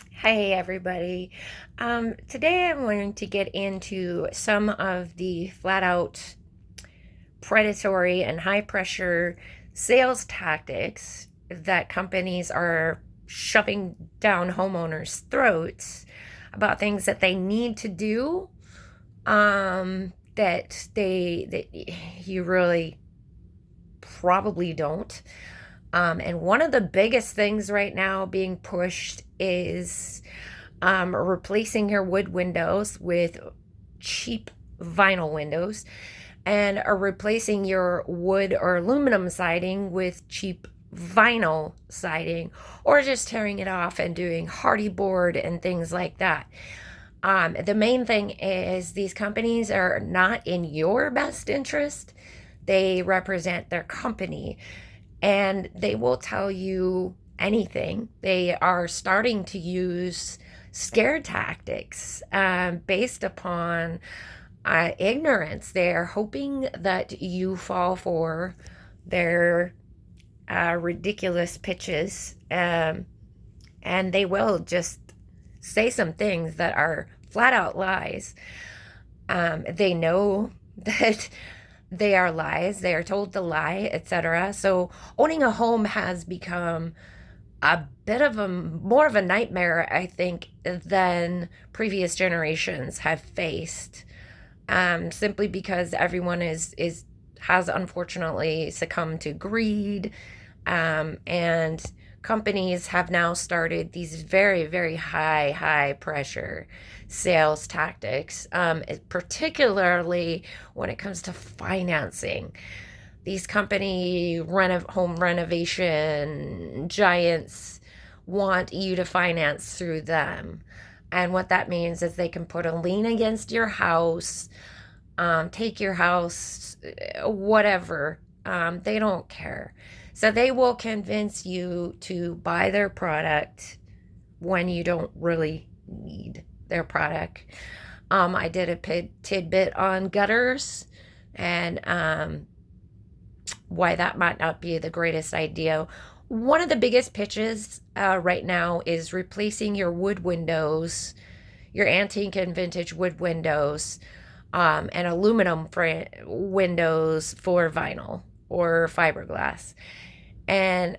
Hey everybody. Today I'm going to get into some of the flat out predatory and high pressure sales tactics that companies are shoving down homeowners' throats about things that they need to do that you really probably don't. And one of the biggest things right now being pushed is replacing your wood windows with cheap vinyl windows and replacing your wood or aluminum siding with cheap vinyl siding, or just tearing it off and doing hardy board and things like that. The main thing is these companies are not in your best interest. They represent their company and they will tell you anything. They are starting to use scare tactics based upon ignorance. They're hoping that you fall for their ridiculous pitches, and they will just say some things that are flat out lies. They know that they are lies. They are told to lie, etc. So owning a home has become a bit of a more of a nightmare, I think, than previous generations have faced. Simply because everyone is has unfortunately succumbed to greed, and companies have now started these very, very high pressure sales tactics, particularly when it comes to financing. These home renovation giants want you to finance through them. And what that means is they can put a lien against your house, take your house, whatever. They don't care. So they will convince you to buy their product when you don't really need their product. I did a tidbit on gutters and why that might not be the greatest idea. One of the biggest pitches right now is replacing your wood windows, your antique and vintage wood windows, and aluminum windows for vinyl or fiberglass. And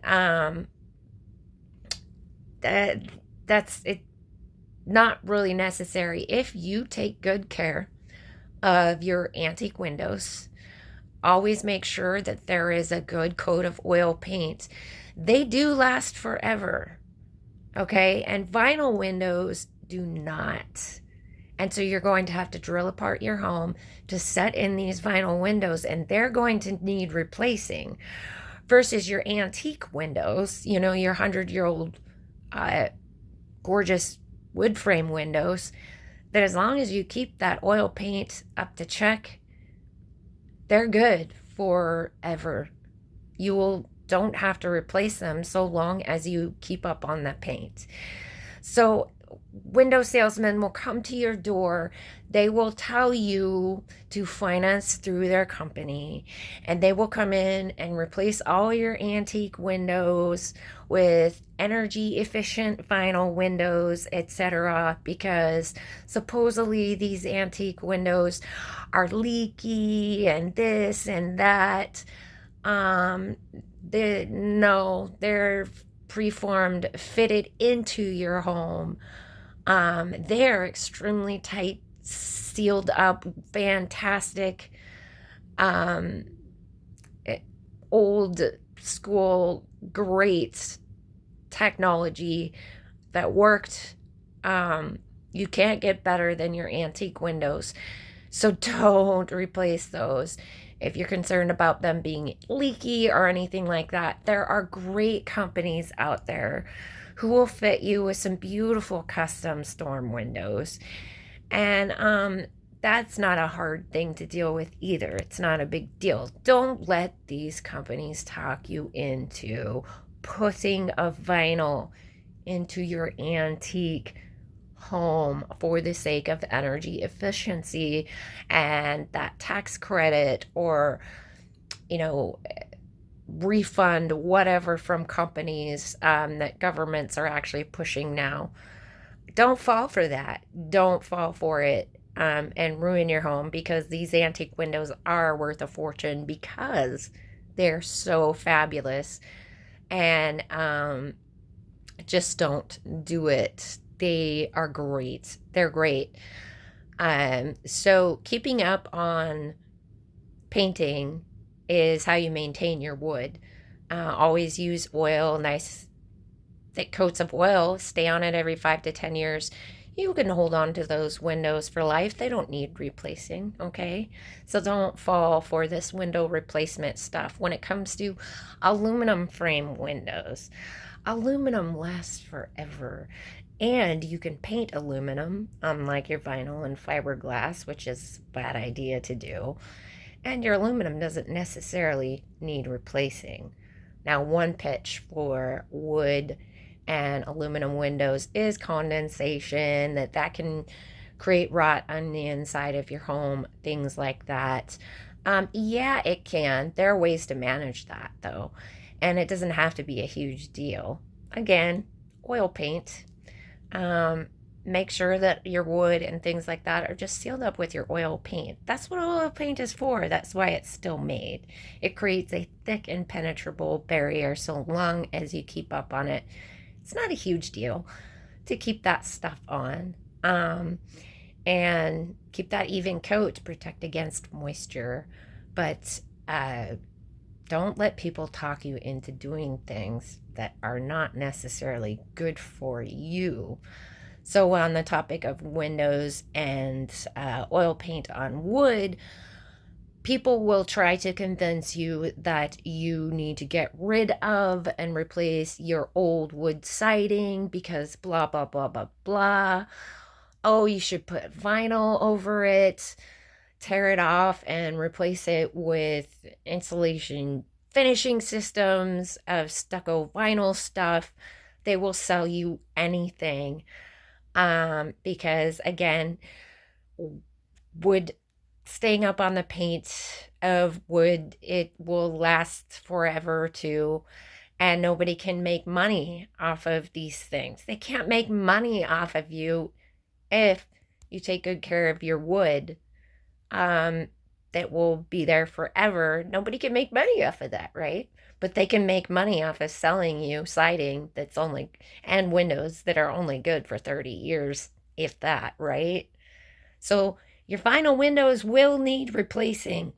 that that's it. Not really necessary if you take good care of your antique windows. Always make sure that there is a good coat of oil paint. They do last forever, okay? And vinyl windows do not. And so you're going to have to drill apart your home to set in these vinyl windows, and they're going to need replacing versus your antique windows, your 100-year-old gorgeous wood frame windows, that as long as you keep that oil paint up to check, they're good forever. Don't have to replace them so long as you keep up on that paint. So window salesmen will come to your door. They will tell you to finance through their company, and they will come in and replace all your antique windows with energy efficient vinyl windows, etc., because supposedly these antique windows are leaky and this and that. No, they're preformed, fitted into your home. They're extremely tight, sealed up, fantastic, um, old school, great technology that worked. You can't get better than your antique windows. So don't replace those. If you're concerned about them being leaky or anything like that, there are great companies out there who will fit you with some beautiful custom storm windows. And that's not a hard thing to deal with either. It's not a big deal. Don't let these companies talk you into putting a vinyl into your antique home for the sake of energy efficiency and that tax credit, or you know refund whatever from companies that governments are actually pushing now. Don't fall for that. Don't fall for it, and ruin your home, because these antique windows are worth a fortune because they're so fabulous. And just don't do it. They are great. They're great. So keeping up on painting is how you maintain your wood. Always use oil, nice thick coats of oil. Stay on it every 5 to 10 years. You can hold on to those windows for life. They don't need replacing, okay? So don't fall for this window replacement stuff. When it comes to aluminum frame windows, aluminum lasts forever. And you can paint aluminum, unlike your vinyl and fiberglass, which is a bad idea to do. And your aluminum doesn't necessarily need replacing. Now, one pitch for wood and aluminum windows is condensation, that can create rot on the inside of your home, things like that. Yeah, it can. There are ways to manage that, though, and it doesn't have to be a huge deal. Again, oil paint. Um, Make sure that your wood and things like that are just sealed up with your oil paint. That's what oil paint is for. That's why it's still made. It creates a thick, impenetrable barrier so long as you keep up on it. It's not a huge deal to keep that stuff on. And keep that even coat to protect against moisture. But don't let people talk you into doing things that are not necessarily good for you. So, on the topic of windows and oil paint on wood, people will try to convince you that you need to get rid of and replace your old wood siding because blah, blah, blah, blah, blah. Oh, you should put vinyl over it, tear it off, and replace it with insulation finishing systems of stucco vinyl stuff. They will sell you anything. Because again, wood, staying up on the paint of wood, it will last forever too. And nobody can make money off of these things. They can't make money off of you if you take good care of your wood. That will be there forever. Nobody can make money off of that, right? But they can make money off of selling you siding that's only, and windows that are only good for 30 years, if that, right? So your vinyl windows will need replacing,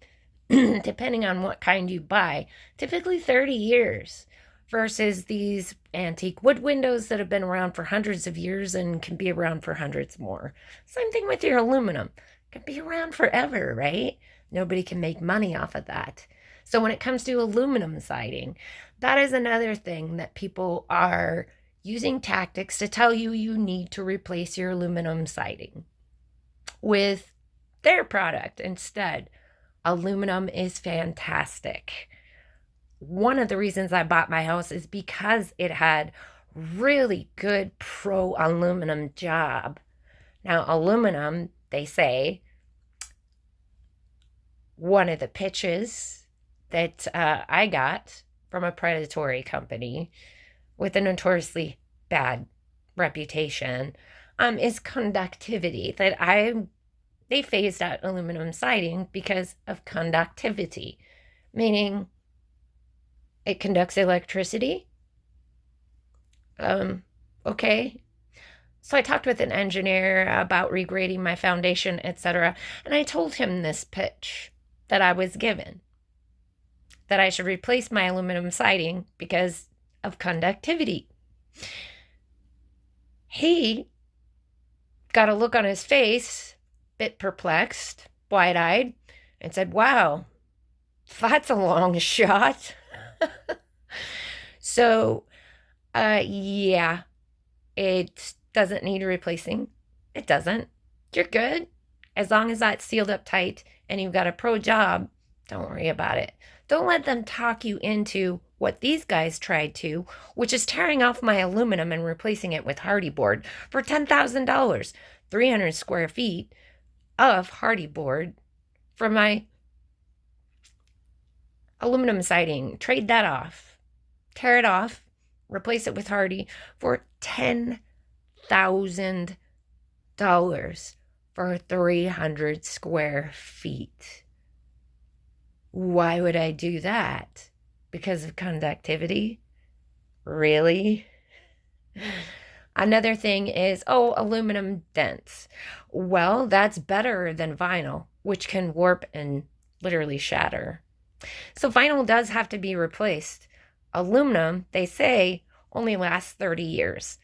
depending on what kind you buy, typically 30 years versus these antique wood windows that have been around for hundreds of years and can be around for hundreds more. Same thing with your aluminum. It can be around forever, right? Nobody can make money off of that. So when it comes to aluminum siding, that is another thing that people are using tactics to tell you you need to replace your aluminum siding with their product instead. Aluminum is fantastic. One of the reasons I bought my house is because it had really good pro aluminum job. Now, aluminum, they say, one of the pitches that I got from a predatory company with a notoriously bad reputation is conductivity. They phased out aluminum siding because of conductivity, meaning it conducts electricity. Okay. So I talked with an engineer about regrading my foundation, etc., and I told him this pitch that I was given, that I should replace my aluminum siding because of conductivity. He got a look on his face, bit perplexed, wide-eyed, and said, "Wow, that's a long shot." So, yeah, it doesn't need replacing. It doesn't. You're good. As long as that's sealed up tight and you've got a pro job, don't worry about it. Don't let them talk you into what these guys tried to, which is tearing off my aluminum and replacing it with hardy board for $10,000, 300 square feet of hardy board for my aluminum siding. Trade that off. Tear it off, replace it with hardy for $10,000. $100,000 for 300 square feet. Why would I do that? Because of conductivity? Really? Another thing is, aluminum dents. Well, that's better than vinyl, which can warp and literally shatter. So vinyl does have to be replaced. Aluminum, they say, only lasts 30 years.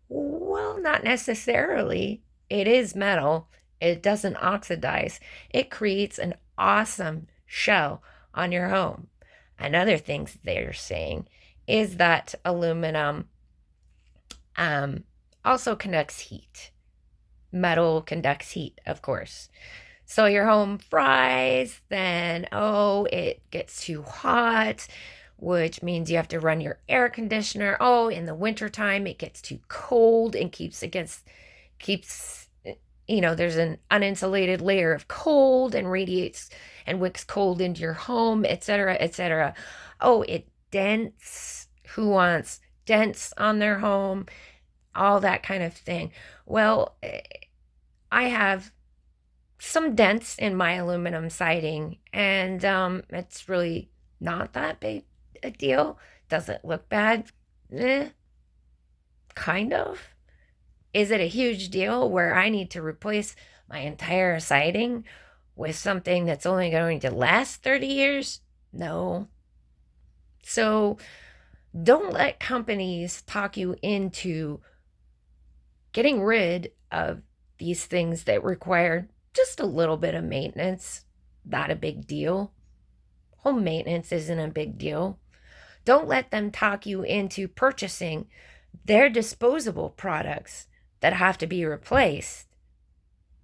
Well, not necessarily. It is metal. It doesn't oxidize. It creates an awesome shell on your home. Another thing they're saying is that aluminum also conducts heat. Metal conducts heat, of course. So your home fries, then, it gets too hot, which means you have to run your air conditioner. In the wintertime, it gets too cold and there's an uninsulated layer of cold and radiates and wicks cold into your home, etc., etc. It dents. Who wants dents on their home? All that kind of thing. Well, I have some dents in my aluminum siding, and it's really not that big a deal. Does it look bad? Kind of. Is it a huge deal where I need to replace my entire siding with something that's only going to last 30 years? No. So don't let companies talk you into getting rid of these things that require just a little bit of maintenance. Not a big deal. Home maintenance isn't a big deal. Don't let them talk you into purchasing their disposable products that have to be replaced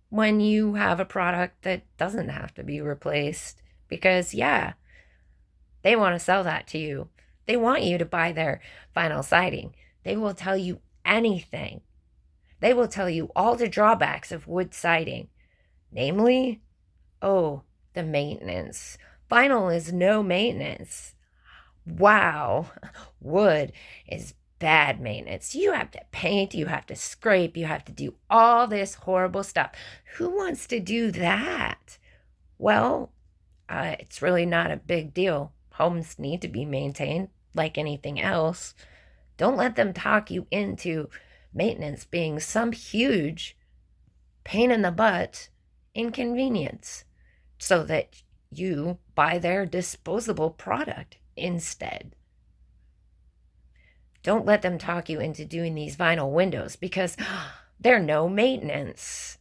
when you have a product that doesn't have to be replaced. Because, they want to sell that to you. They want you to buy their vinyl siding. They will tell you anything. They will tell you all the drawbacks of wood siding. Namely, the maintenance. Vinyl is no maintenance. Wow. Wood is bad maintenance. You have to paint, you have to scrape, you have to do all this horrible stuff. Who wants to do that? Well, it's really not a big deal. Homes need to be maintained like anything else. Don't let them talk you into maintenance being some huge pain in the butt inconvenience so that you buy their disposable product instead. Don't let them talk you into doing these vinyl windows because they're no maintenance.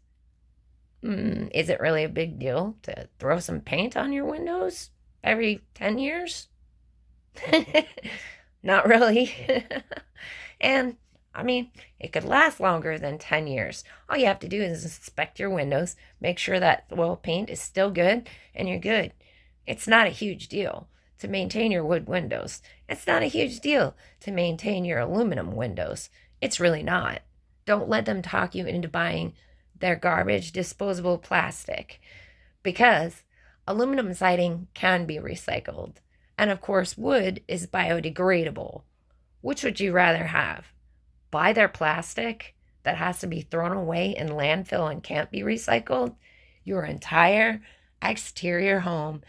Is it really a big deal to throw some paint on your windows every 10 years? Not really. And, it could last longer than 10 years. All you have to do is inspect your windows, make sure that, paint is still good, and you're good. It's not a huge deal to maintain your wood windows. It's not a huge deal to maintain your aluminum windows. It's really not. Don't let them talk you into buying their garbage disposable plastic because aluminum siding can be recycled. And of course, wood is biodegradable. Which would you rather have? Buy their plastic that has to be thrown away in landfill and can't be recycled? Your entire exterior home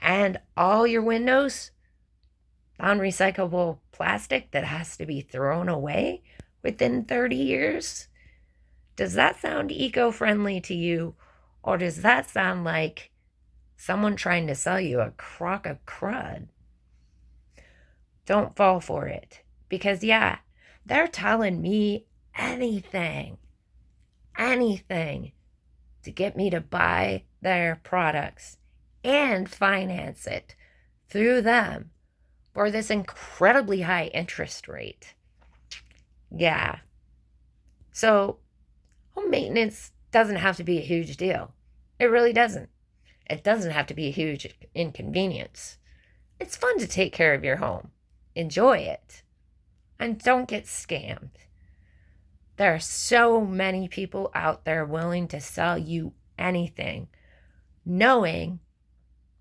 and all your windows? Non-recyclable plastic that has to be thrown away within 30 years? Does that sound eco-friendly to you? Or does that sound like someone trying to sell you a crock of crud? Don't fall for it. Because, they're telling me anything to get me to buy their products and finance it through them for this incredibly high interest rate. So home maintenance doesn't have to be a huge deal. It really doesn't. It doesn't have to be a huge inconvenience. It's fun to take care of your home. Enjoy it. And don't get scammed. There are so many people out there willing to sell you anything, knowing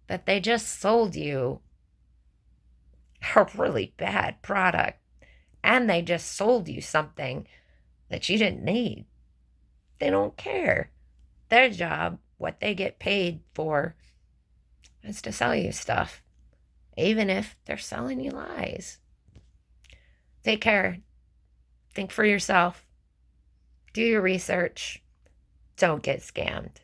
that they just sold you a really bad product and they just sold you something that you didn't need. They don't care. Their job, what they get paid for, is to sell you stuff, even if they're selling you lies. Take care. Think for yourself. Do your research. Don't get scammed.